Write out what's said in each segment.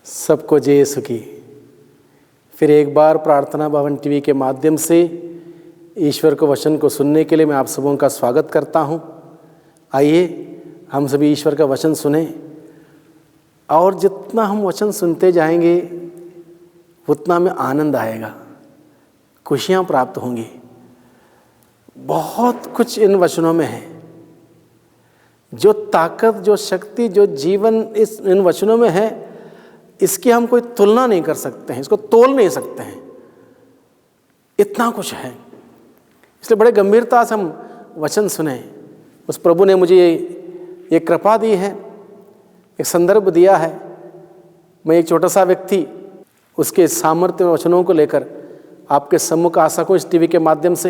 सबको जय यीशु की। फिर एक बार प्रार्थना भवन टीवी के माध्यम से ईश्वर को वचन को सुनने के लिए मैं आप सबों का स्वागत करता हूं। आइए हम सभी ईश्वर का वचन सुने और जितना हम वचन सुनते जाएंगे उतना हमें आनंद आएगा, खुशियां प्राप्त होंगी। बहुत कुछ इन वचनों में है, जो ताकत, जो शक्ति, जो जीवन इन वचनों में है, इसकी हम कोई तुलना नहीं कर सकते हैं, इसको तोल नहीं सकते हैं। इतना कुछ है, इसलिए बड़े गंभीरता से हम वचन सुने। उस प्रभु ने मुझे ये कृपा दी है, एक संदर्भ दिया है। मैं एक छोटा सा व्यक्ति उसके सामर्थ्य वचनों को लेकर आपके सम्मुख आ सकूं इस टीवी के माध्यम से,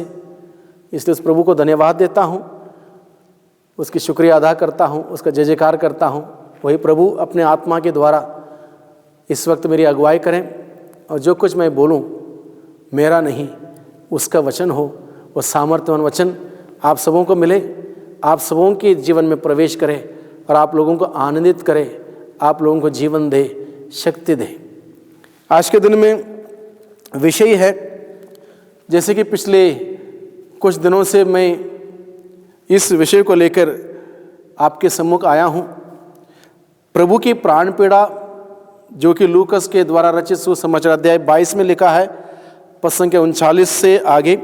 इसलिए उस प्रभु को धन्यवाद देता हूं, उसकी शुक्रिया अदा करता हूं, उसका जय जयकार करता हूं। वही प्रभु अपने आत्मा के द्वारा इस वक्त मेरी अगुवाई करें और जो कुछ मैं बोलूं मेरा नहीं, उसका वचन हो, वो सामर्थ्यवान वचन आप सबों को मिले, आप सबों के जीवन में प्रवेश करे और आप लोगों को आनंदित करे, आप लोगों को जीवन दे, शक्ति दे। आज के दिन में विषय है, जैसे कि पिछले कुछ दिनों से मैं इस विषय को लेकर आपके सम्मुख आया हूँ। प्रभु की प्राण पीड़ा, जो कि लूकस के द्वारा रचित सुसमाचार अध्याय 22 में लिखा है, पद संख्या 39 से आगे।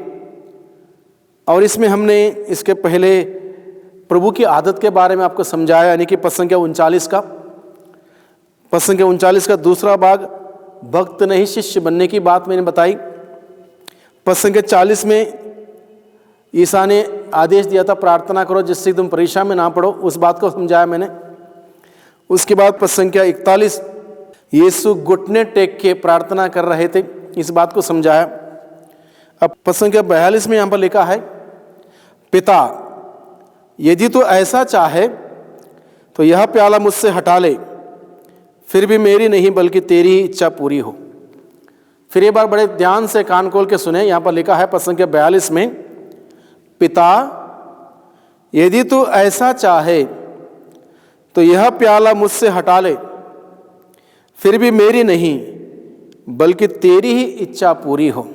और इसमें हमने इसके पहले प्रभु की आदत के बारे में आपको समझाया, यानी कि पद संख्या 39 का दूसरा भाग, भक्त नहीं शिष्य बनने की बात मैंने बताई। पद संख्या 40 में ईसा ने आदेश दिया था, प्रार्थना करो जिससे तुम परीक्षा में ना पड़ो, उस बात को समझाया मैंने। उसके बाद पद संख्या 41, यीशु घुटने टेक के प्रार्थना कर रहे थे, इस बात को समझाया। अब पद संख्या 42 में यहाँ पर लिखा है, पिता यदि तू ऐसा चाहे तो यह प्याला मुझसे हटा ले, फिर भी मेरी नहीं बल्कि तेरी ही इच्छा पूरी हो। फिर एक बार बड़े ध्यान से कान खोल के सुने, यहाँ पर लिखा है पद संख्या 42 में, पिता यदि तू ऐसा चाहे तो यह प्याला मुझसे हटा ले, फिर भी मेरी नहीं बल्कि तेरी ही इच्छा पूरी हो।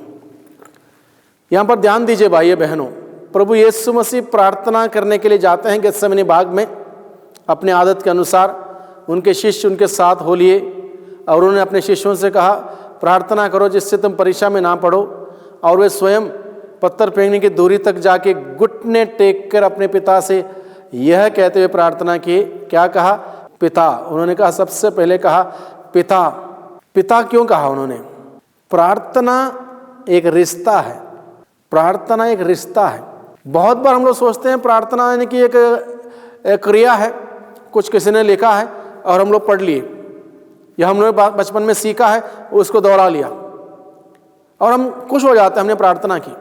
यहाँ पर ध्यान दीजिए भाइयों बहनों, प्रभु यीशु मसीह प्रार्थना करने के लिए जाते हैं गेत्सेमनी बाग में। अपने आदत के अनुसार उनके शिष्य उनके साथ हो लिए और उन्होंने अपने शिष्यों से कहा, प्रार्थना करो जिससे तुम परीक्षा में ना पड़ो। और वे स्वयं पत्थर फेंकने की दूरी तक जाके घुटने टेक कर अपने पिता से यह कहते हुए प्रार्थना की। क्या कहा? पिता। उन्होंने कहा, सबसे पहले कहा पिता। पिता क्यों कहा उन्होंने? प्रार्थना एक रिश्ता है, प्रार्थना एक रिश्ता है। बहुत बार हम लोग सोचते हैं प्रार्थना यानी कि एक क्रिया है, कुछ किसी ने लिखा है और हम लोग पढ़ लिए, या हमने बचपन में सीखा है उसको दोहरा लिया और हम खुश हो जाते हैं हमने प्रार्थना की।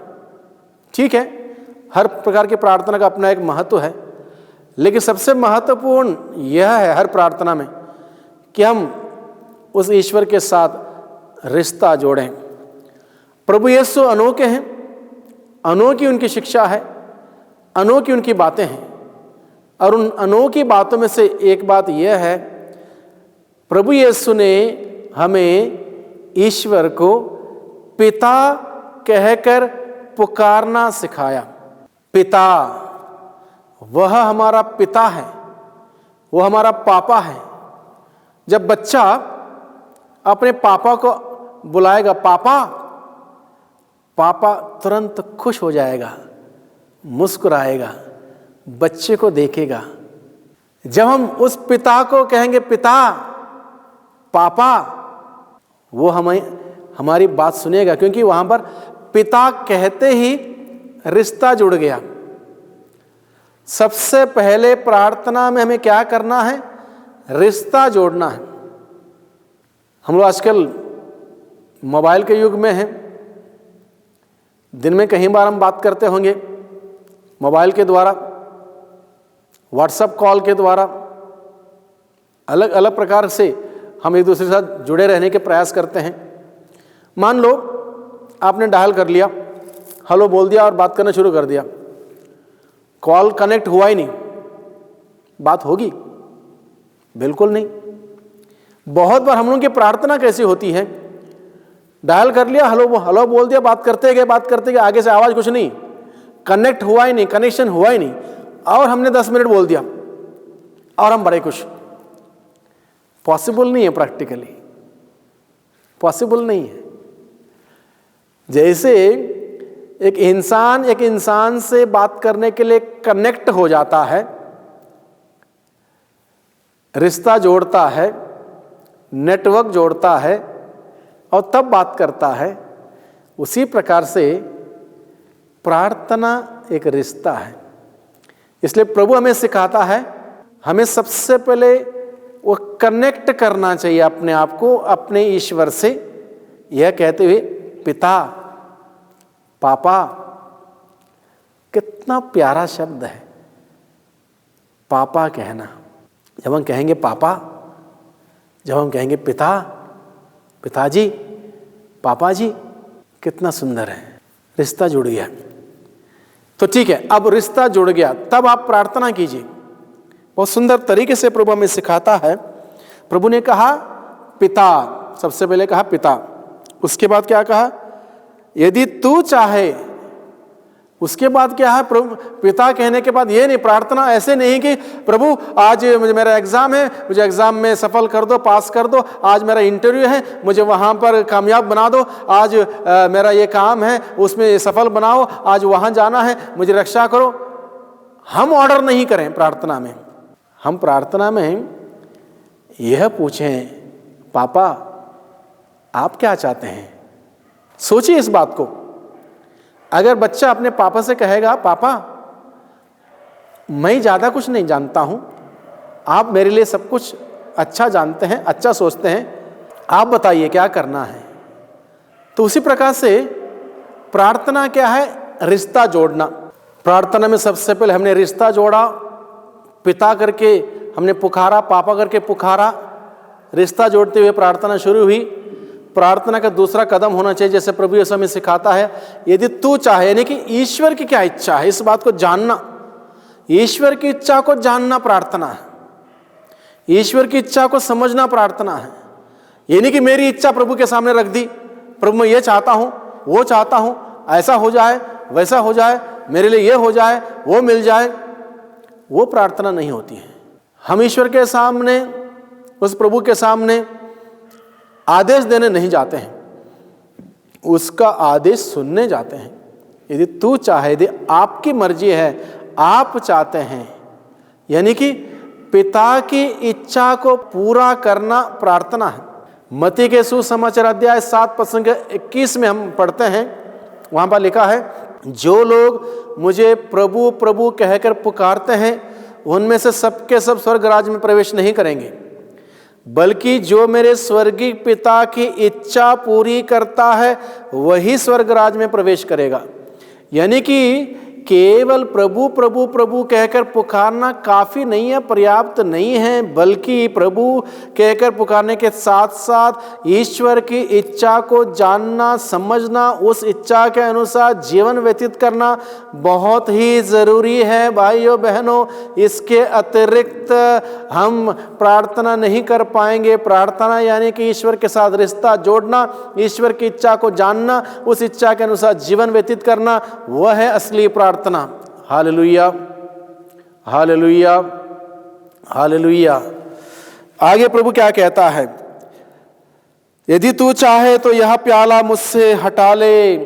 ठीक है, हर प्रकार की प्रार्थना का अपना एक महत्व है, लेकिन सबसे महत्वपूर्ण यह है हर प्रार्थना में कि हम उस ईश्वर के साथ रिश्ता जोड़ें। प्रभु यीशु अनोखे हैं, अनोखी उनकी शिक्षा है, अनोखी उनकी बातें हैं। और उन अनोखी बातों में से एक बात यह है, प्रभु यीशु ने हमें ईश्वर को पिता कहकर पुकारना सिखाया। पिता, वह हमारा पिता है, वह हमारा पापा है। जब बच्चा अपने पापा को बुलाएगा, पापा, पापा तुरंत खुश हो जाएगा, मुस्कुराएगा, बच्चे को देखेगा। जब हम उस पिता को कहेंगे पिता, पापा, वो हमारी बात सुनेगा, क्योंकि वहां पर पिता कहते ही रिश्ता जुड़ गया। सबसे पहले प्रार्थना में हमें क्या करना है? रिश्ता जोड़ना है। हम लोग आजकल मोबाइल के युग में हैं, दिन में कई बार हम बात करते होंगे मोबाइल के द्वारा, व्हाट्सएप कॉल के द्वारा, अलग अलग प्रकार से हम एक दूसरे के साथ जुड़े रहने के प्रयास करते हैं। मान लो आपने डायल कर लिया, हेलो बोल दिया और बात करना शुरू कर दिया, कॉल कनेक्ट हुआ ही नहीं, बात होगी? बिल्कुल नहीं। बहुत बार हम लोगों की प्रार्थना कैसी होती है, डायल कर लिया, हेलो हेलो बोल दिया, बात करते गए, आगे से आवाज कुछ नहीं, कनेक्ट हुआ ही नहीं, कनेक्शन हुआ ही नहीं, और हमने 10 मिनट बोल दिया और हम बड़े खुश। पॉसिबल नहीं है, प्रैक्टिकली पॉसिबल नहीं है। जैसे एक इंसान से बात करने के लिए कनेक्ट हो जाता है, रिश्ता जोड़ता है, नेटवर्क जोड़ता है और तब बात करता है, उसी प्रकार से प्रार्थना एक रिश्ता है। इसलिए प्रभु हमें सिखाता है, हमें सबसे पहले वो कनेक्ट करना चाहिए अपने आप को अपने ईश्वर से, यह कहते हुए पिता, पापा। कितना प्यारा शब्द है पापा कहना। जब हम कहेंगे पापा, जब हम कहेंगे पिता, पिताजी, पापा जी, कितना सुंदर है, रिश्ता जुड़ गया। तो ठीक है, अब रिश्ता जुड़ गया, तब आप प्रार्थना कीजिए। बहुत सुंदर तरीके से प्रभु हमें सिखाता है। प्रभु ने कहा पिता, सबसे पहले कहा पिता, उसके बाद क्या कहा, यदि तू चाहे। उसके बाद क्या है, प्रभु पिता कहने के बाद ये नहीं, प्रार्थना ऐसे नहीं कि प्रभु आज मेरा एग्जाम है, मुझे एग्जाम में सफल कर दो, पास कर दो, आज मेरा इंटरव्यू है, मुझे वहां पर कामयाब बना दो, आज मेरा ये काम है उसमें सफल बनाओ, आज वहां जाना है, मुझे रक्षा करो। हम ऑर्डर नहीं करें प्रार्थना में। हम प्रार्थना में यह पूछें, पापा आप क्या चाहते हैं। सोचिए इस बात को। अगर बच्चा अपने पापा से कहेगा, पापा मैं ज्यादा कुछ नहीं जानता हूं, आप मेरे लिए सब कुछ अच्छा जानते हैं, अच्छा सोचते हैं, आप बताइए क्या करना है। तो उसी प्रकार से प्रार्थना क्या है, रिश्ता जोड़ना। प्रार्थना में सबसे पहले हमने रिश्ता जोड़ा, पिता करके हमने पुकारा, पापा करके पुकारा, रिश्ता जोड़ते हुए प्रार्थना शुरू हुई। प्रार्थना का दूसरा कदम होना चाहिए, जैसे प्रभु यीशु हमें सिखाता है, यदि तू चाहे, यानी कि ईश्वर की क्या इच्छा है, इस बात को जानना। ईश्वर की इच्छा को जानना प्रार्थना है, ईश्वर की इच्छा को समझना प्रार्थना है। ये नहीं कि मेरी इच्छा प्रभु के सामने रख दी, प्रभु मैं ये चाहता हूं, वो चाहता हूं, ऐसा हो जाए, वैसा हो जाए, मेरे लिए ये हो जाए, वो मिल जाए। वो प्रार्थना नहीं होती है। हम ईश्वर के सामने, उस प्रभु के सामने आदेश देने नहीं जाते हैं, उसका आदेश सुनने जाते हैं। यदि तू चाहे, यदि आपकी मर्जी है, आप चाहते हैं, यानी कि पिता की इच्छा को पूरा करना प्रार्थना है। मत्ती के सुसमाचार अध्याय 7 प्रसंग 21 में हम पढ़ते हैं, वहां पर लिखा है, जो लोग मुझे प्रभु प्रभु कहकर पुकारते हैं, उनमें से सबके सब स्वर्ग राज्य में प्रवेश नहीं करेंगे, बल्कि जो मेरे स्वर्गीय पिता की इच्छा पूरी करता है वही स्वर्ग राज्य में प्रवेश करेगा। यानी कि केवल प्रभु प्रभु प्रभु कहकर पुकारना काफ़ी नहीं है, पर्याप्त नहीं है, बल्कि प्रभु कहकर पुकारने के साथ साथ ईश्वर की इच्छा को जानना, समझना, उस इच्छा के अनुसार जीवन व्यतीत करना बहुत ही ज़रूरी है भाइयों बहनों। इसके अतिरिक्त हम प्रार्थना नहीं कर पाएंगे। प्रार्थना यानी कि ईश्वर के साथ रिश्ता जोड़ना, ईश्वर की इच्छा को जानना, उस इच्छा के अनुसार जीवन व्यतीत करना, वह है असली प्रार्थना। Hallelujah, hallelujah, hallelujah. आगे प्रभु क्या कहता है, यदि तू चाहे तो यह प्याला मुझसे हटा ले,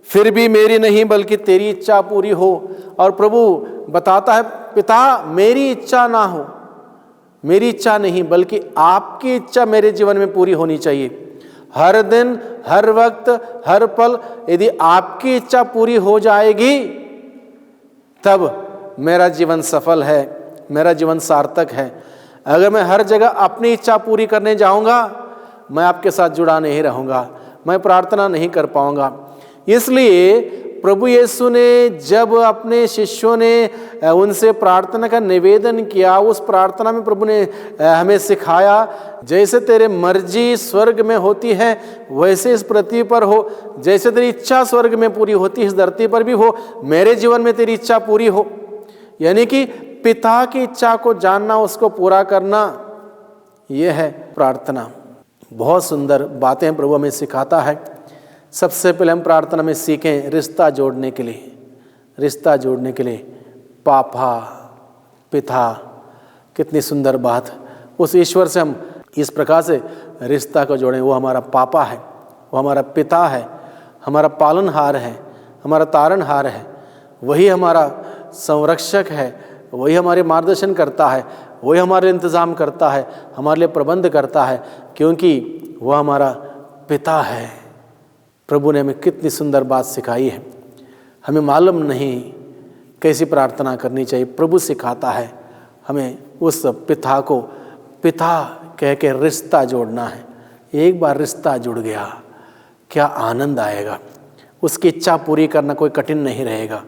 फिर भी मेरी नहीं बल्कि तेरी इच्छा पूरी हो। और प्रभु बताता है, पिता मेरी इच्छा ना हो, मेरी इच्छा नहीं बल्कि आपकी इच्छा मेरे जीवन में पूरी होनी चाहिए। हर दिन, हर वक्त, हर पल यदि आपकी इच्छा पूरी हो जाएगी, तब मेरा जीवन सफल है, मेरा जीवन सार्थक है। अगर मैं हर जगह अपनी इच्छा पूरी करने जाऊंगा, मैं आपके साथ जुड़ा नहीं रहूंगा, मैं प्रार्थना नहीं कर पाऊंगा। इसलिए प्रभु यीशु ने जब अपने शिष्यों ने उनसे प्रार्थना का निवेदन किया, उस प्रार्थना में प्रभु ने हमें सिखाया, जैसे तेरे मर्जी स्वर्ग में होती है वैसे इस पृथ्वी पर हो, जैसे तेरी इच्छा स्वर्ग में पूरी होती है इस धरती पर भी हो, मेरे जीवन में तेरी इच्छा पूरी हो। यानी कि पिता की इच्छा को जानना, उसको पूरा करना, ये है प्रार्थना। बहुत सुंदर बातें प्रभु हमें सिखाता है। सबसे पहले हम प्रार्थना में सीखें रिश्ता जोड़ने के लिए, रिश्ता जोड़ने के लिए पापा पिता। कितनी सुंदर बात। उस ईश्वर से हम इस प्रकार से रिश्ता को जोड़ें। वो हमारा पापा है, वो हमारा पिता है, हमारा पालनहार है, हमारा तारणहार है, वही हमारा संरक्षक है, वही हमारे मार्गदर्शन करता है, वही हमारे इंतज़ाम करता है, हमारे लिए प्रबंध करता है, क्योंकि वह हमारा पिता है। प्रभु ने हमें कितनी सुंदर बात सिखाई है। हमें मालूम नहीं कैसी प्रार्थना करनी चाहिए, प्रभु सिखाता है। हमें उस पिता को पिता कह के रिश्ता जोड़ना है। एक बार रिश्ता जुड़ गया क्या आनंद आएगा। उसकी इच्छा पूरी करना कोई कठिन नहीं रहेगा,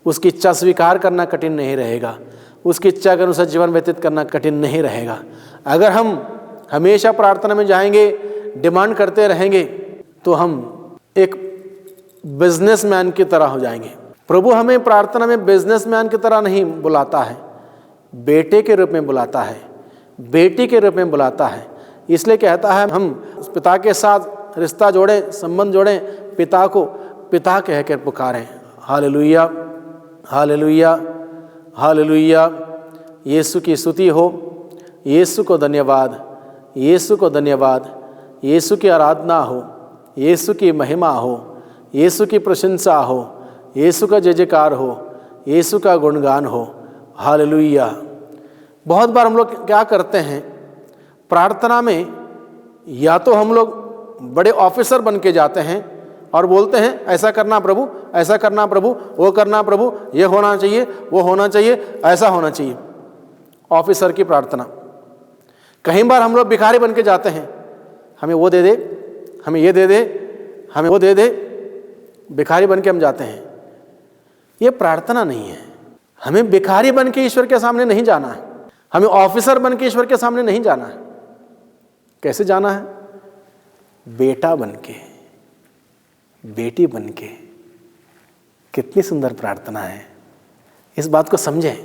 उसकी इच्छा स्वीकार करना कठिन नहीं रहेगा, उसकी इच्छा के अनुसार जीवन व्यतीत करना कठिन नहीं रहेगा। अगर हम हमेशा प्रार्थना में जाएंगे, डिमांड करते रहेंगे, तो हम एक बिजनेसमैन की तरह हो जाएंगे। प्रभु हमें प्रार्थना में बिजनेसमैन की तरह नहीं बुलाता है, बेटे के रूप में बुलाता है, बेटी के रूप में बुलाता है। इसलिए कहता है हम उस पिता के साथ रिश्ता जोड़ें, संबंध जोड़ें, पिता को पिता कह कर पुकारें। Hallelujah, hallelujah, hallelujah. यीशु की स्तुति हो, यीशु को धन्यवाद, यीशु को धन्यवाद, यीशु की आराधना हो, यीशु की महिमा हो, यीशु की प्रशंसा हो, यीशु का जय जयकार हो, यीशु का गुणगान हो। हालेलुया। बहुत बार हम लोग क्या करते हैं प्रार्थना में, या तो हम लोग बड़े ऑफिसर बन के जाते हैं और बोलते हैं ऐसा करना प्रभु, ऐसा करना प्रभु, वो करना प्रभु, ये होना चाहिए, वो होना चाहिए, ऐसा होना चाहिए। ऑफिसर की प्रार्थना। कई बार हम लोग भिखारी बन के जाते हैं, हमें वो दे दे, हमें ये दे दे, हमें वो दे दे। भिखारी बन के हम जाते हैं। ये प्रार्थना नहीं है। हमें भिखारी बन के ईश्वर के सामने नहीं जाना है, हमें ऑफिसर बन के ईश्वर के सामने नहीं जाना है। कैसे जाना है? बेटा बन के, बेटी बन के। कितनी सुंदर प्रार्थना है। इस बात को समझें।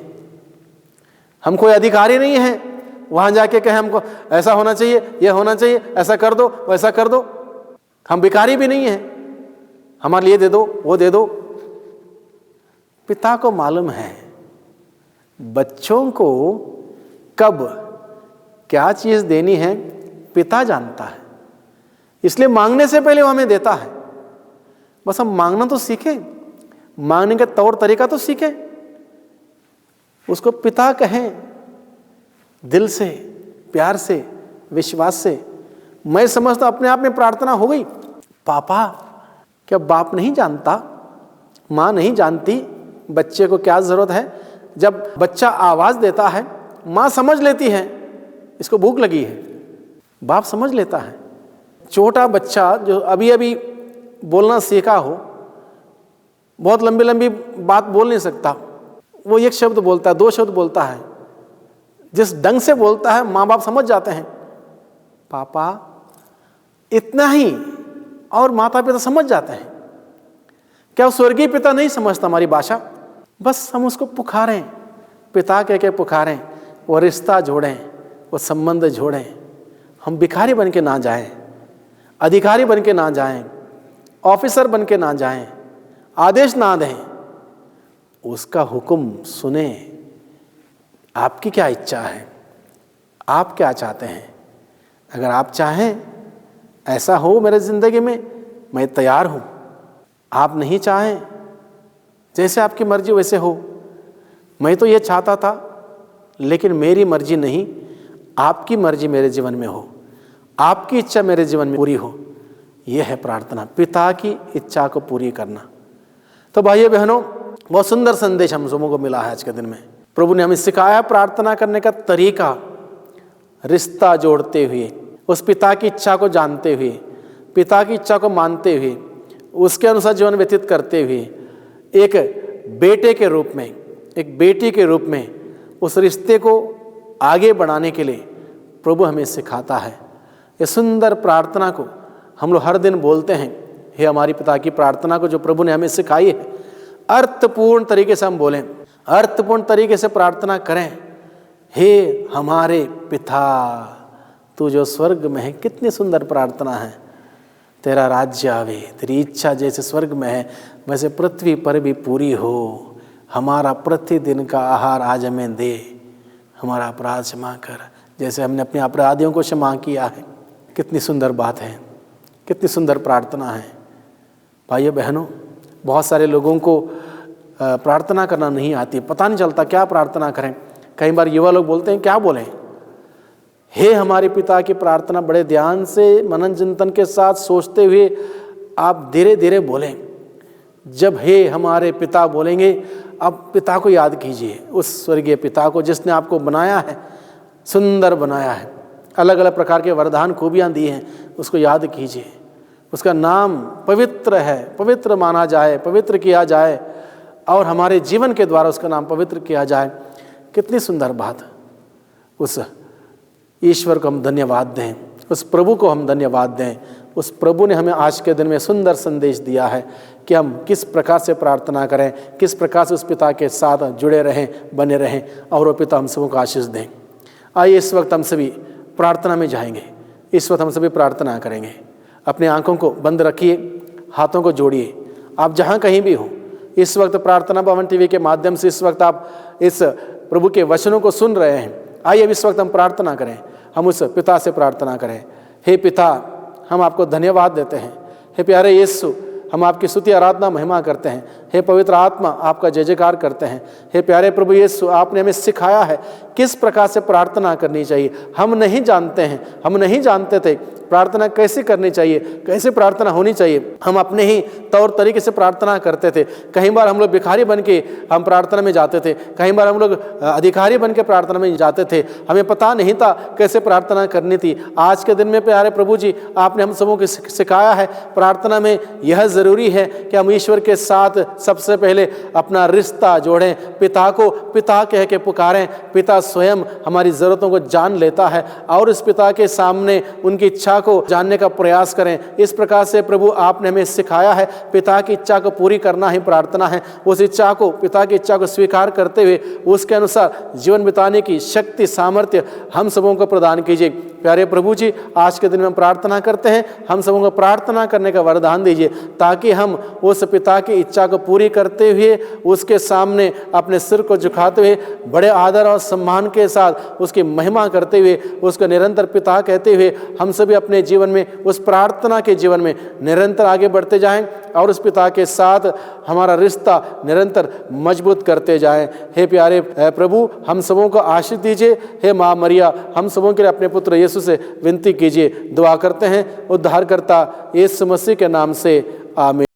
हम कोई अधिकारी नहीं है वहां जाके कहें हमको ऐसा होना चाहिए, यह होना चाहिए, ऐसा कर दो, वैसा कर दो। हम भिखारी भी नहीं हैं, हमारे लिए दे दो, वो दे दो। पिता को मालूम है बच्चों को कब क्या चीज देनी है, पिता जानता है। इसलिए मांगने से पहले वो हमें देता है। बस हम मांगना तो सीखें, मांगने का तौर तरीका तो सीखें, उसको पिता कहें दिल से, प्यार से, विश्वास से। मैं समझता अपने आप में प्रार्थना हो गई। पापा, क्या बाप नहीं जानता, माँ नहीं जानती बच्चे को क्या जरूरत है? जब बच्चा आवाज देता है माँ समझ लेती है इसको भूख लगी है, बाप समझ लेता है। छोटा बच्चा जो अभी अभी बोलना सीखा हो, बहुत लंबी लंबी बात बोल नहीं सकता, वो एक शब्द बोलता है, दो शब्द बोलता है, जिस ढंग से बोलता है माँ बाप समझ जाते हैं। पापा, इतना ही, और माता पिता समझ जाते हैं। क्या स्वर्गीय पिता नहीं समझता हमारी भाषा? बस हम उसको पुकारें, पिता कह के पुकारें, वो रिश्ता जोड़ें, वो संबंध जोड़ें। हम भिखारी बन के ना जाएं, अधिकारी बन के ना जाएं, ऑफिसर बन के ना जाएं, आदेश ना दें, उसका हुक्म सुने। आपकी क्या इच्छा है, आप क्या चाहते हैं? अगर आप चाहें ऐसा हो मेरे जिंदगी में, मैं तैयार हूं। आप नहीं चाहें, जैसे आपकी मर्जी वैसे हो। मैं तो ये चाहता था, लेकिन मेरी मर्जी नहीं, आपकी मर्जी मेरे जीवन में हो, आपकी इच्छा मेरे जीवन में पूरी हो। यह है प्रार्थना, पिता की इच्छा को पूरी करना। तो भाइयों बहनों, बहुत सुंदर संदेश हम सबों को मिला है आज के दिन में। प्रभु ने हमें सिखाया प्रार्थना करने का तरीका, रिश्ता जोड़ते हुए, उस पिता की इच्छा को जानते हुए, पिता की इच्छा को मानते हुए, उसके अनुसार जीवन व्यतीत करते हुए, एक बेटे के रूप में, एक बेटी के रूप में उस रिश्ते को आगे बढ़ाने के लिए प्रभु हमें सिखाता है। ये सुंदर प्रार्थना को हम लोग हर दिन बोलते हैं। हे हमारी पिता की प्रार्थना को जो प्रभु ने हमें सिखाई है, अर्थपूर्ण तरीके से हम बोलें, अर्थपूर्ण तरीके से प्रार्थना करें। हे हमारे पिता, तू जो स्वर्ग में है, कितनी सुंदर प्रार्थना है। तेरा राज्य आवे, तेरी इच्छा जैसे स्वर्ग में है वैसे पृथ्वी पर भी पूरी हो। हमारा प्रतिदिन का आहार आज हमें दे, हमारा अपराध क्षमा कर जैसे हमने अपने अपराधियों को क्षमा किया है। कितनी सुंदर बात है, कितनी सुंदर प्रार्थना है। भाइयों बहनों, बहुत सारे लोगों को प्रार्थना करना नहीं आती, पता नहीं चलता क्या प्रार्थना करें। कई बार युवा लोग बोलते हैं क्या बोलें। हे हमारे पिता की प्रार्थना बड़े ध्यान से मनन चिंतन के साथ सोचते हुए आप धीरे धीरे बोलें। जब हे हमारे पिता बोलेंगे, अब पिता को याद कीजिए, उस स्वर्गीय पिता को जिसने आपको बनाया है, सुंदर बनाया है, अलग अलग प्रकार के वरदान खूबियाँ दी हैं, उसको याद कीजिए। उसका नाम पवित्र है, पवित्र माना जाए, पवित्र किया जाए और हमारे जीवन के द्वारा उसका नाम पवित्र किया जाए। कितनी सुंदर बात। उस ईश्वर को हम धन्यवाद दें, उस प्रभु को हम धन्यवाद दें। उस प्रभु ने हमें आज के दिन में सुंदर संदेश दिया है कि हम किस प्रकार से प्रार्थना करें, किस प्रकार से उस पिता के साथ जुड़े रहें, बने रहें और वो पिता हम सबों को आशीष दें। आइए इस वक्त हम सभी प्रार्थना में जाएंगे। इस वक्त हम सभी प्रार्थना करेंगे। अपने आंखों को बंद रखिए, हाथों को जोड़िए। आप जहाँ कहीं भी हो, इस वक्त प्रार्थना भवन टीवी के माध्यम से इस वक्त आप इस प्रभु के वचनों को सुन रहे हैं। आइए इस वक्त हम प्रार्थना करें, हम उस पिता से प्रार्थना करें। हे पिता, हम आपको धन्यवाद देते हैं। हे प्यारे यीशु, हम आपकी स्तुति आराधना महिमा करते हैं। हे पवित्र आत्मा, आपका जय जयकार करते हैं। हे प्यारे प्रभु यीशु, आपने हमें सिखाया है किस प्रकार से प्रार्थना करनी चाहिए। हम नहीं जानते हैं, हम नहीं जानते थे प्रार्थना कैसे करनी चाहिए, कैसे प्रार्थना होनी चाहिए। हम अपने ही तौर तरीके से प्रार्थना करते थे। कई बार हम लोग भिखारी बन के हम प्रार्थना में जाते थे, कई बार हम लोग अधिकारी बन के प्रार्थना में जाते थे। हमें पता नहीं था कैसे प्रार्थना करनी थी। आज के दिन में प्यारे प्रभु जी, आपने हम सबों को सिखाया है प्रार्थना में यह ज़रूरी है कि हम ईश्वर के साथ सबसे पहले अपना रिश्ता जोड़ें, पिता को पिता कह के पुकारें। पिता स्वयं हमारी ज़रूरतों को जान लेता है और इस पिता के सामने उनकी इच्छा को जानने का प्रयास करें। इस प्रकार से प्रभु आपने हमें सिखाया है पिता की इच्छा को पूरी करना ही प्रार्थना है। उस इच्छा को, पिता की इच्छा को स्वीकार करते हुए उसके अनुसार जीवन बिताने की शक्ति, सामर्थ्य हम सबों को प्रदान कीजिए। प्यारे प्रभु जी, आज के दिन में प्रार्थना करते हैं, हम सबों को प्रार्थना करने का वरदान दीजिए ताकि हम उस पिता की इच्छा को पूरी करते हुए उसके सामने अपने सिर को झुकाते हुए बड़े आदर और सम्मान के साथ उसकी महिमा करते हुए उसको निरंतर पिता कहते हुए हम सभी अपने जीवन में, उस प्रार्थना के जीवन में निरंतर आगे बढ़ते जाएं और उस पिता के साथ हमारा रिश्ता निरंतर मजबूत करते जाएं। हे प्यारे प्रभु, हम सबों को आशीष दीजिए। हे माँ मरिया, हम सबों के लिए अपने पुत्र यीशु से विनती कीजिए। दुआ करते हैं उद्धारकर्ता यीशु मसीह के नाम से, आमीन।